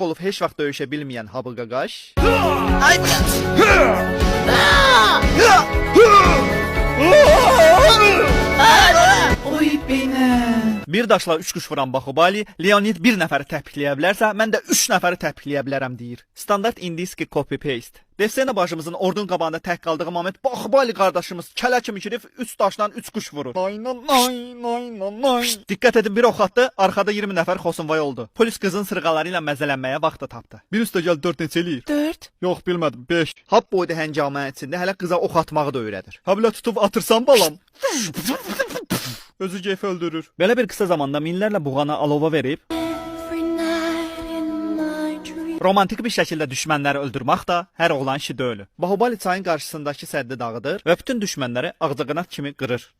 olub heç vaxt döyüşə bilməyən Habı Qaqaş. Oy benim. Bir daşla 3 quş vuran Bahubali, Leonid bir nəfəri təpikləyə bilərsə, mən də 3 nəfəri təpikləyə bilərəm deyir. Standart indiski copy-paste. Devsena bacımızın ordunun qabağında tək qaldığı moment Bahubali qardaşımız kələ kimi girib 3 daşla 3 quş vurur. Diqqət edin, bir ox atdı, arxada 20 nəfər xosunvay oldu. Polis qızın sırğaları ilə məzələnməyə vaxt tapdı. Bir üstə gəl 4 neçə eləyir? 4. Yox, bilmədim, 5. Hab boyda həngamə içində hələ qıza ox atmağı da öyrədir. Ha bilə tutub atırsan balam. Özü keyfi öldürür. Belə bir qısa zamanda minlərlə buğana alova verib, romantik bir şəkildə düşmənləri öldürmək də hər oğlan işi deyil. Bahubali çayın qarşısındakı səddi dağıdır və bütün düşmənləri ağcaqanad kimi qırır.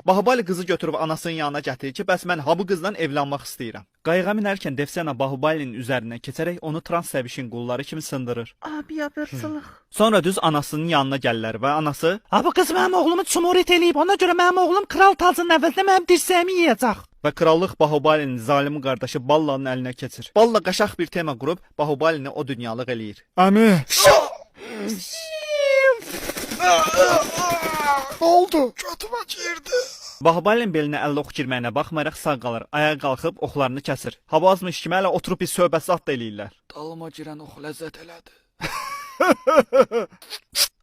Bahubali qızı götürüb anasının yanına gətirir ki, bəs mən ha bu qızdan evlənmək istəyirəm. Qayığa minərkən Devsena Bahubalinin üzərindən keçərək onu trans səvişin qulları kimi sındırır. Abi yapırsılıq. Sonra düz anasının yanına gəlirlər və anası Abi qız mənim oğlumu çumurit eləyib. Ona görə mənim oğlum kral tacının əvəzinə mənim dirsəyimi yeyəcək. və krallıq Bahubalinin zalimi qardaşı Ballanın əlinə keçir. Balla qaşaq bir tema qurub Bahubalini o dünyalıq eləyir. Əmi! Ne oldu? Götüme girdi. Bahubalinin belinə 50 ox girməyinə baxmayaraq sağ qalır. Ayağa qalxıb oxlarını kəsir. Hava azmış kimi hələ oturub bir söhbət zad da eləyirlər. Dalıma girən ox ləzzət elədi.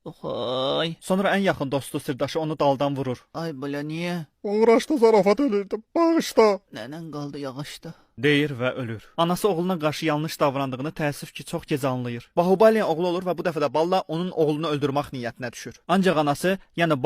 Oy. Sonra ən yaxın dostu sirdaşı onu daldan vurur. Ay belə niyə? Uğraşda zarafat elirdim. Bağışla. Nənən qaldı yağışda. Deyir və ölür. Anası oğluna qarşı yanlış davrandığını təəssüf ki, çox gec anlayır. Bahubalinin oğlu olur və bu dəfə də Balla onun oğlunu öldürmək niyyətinə düşür. Ancaq anası, yəni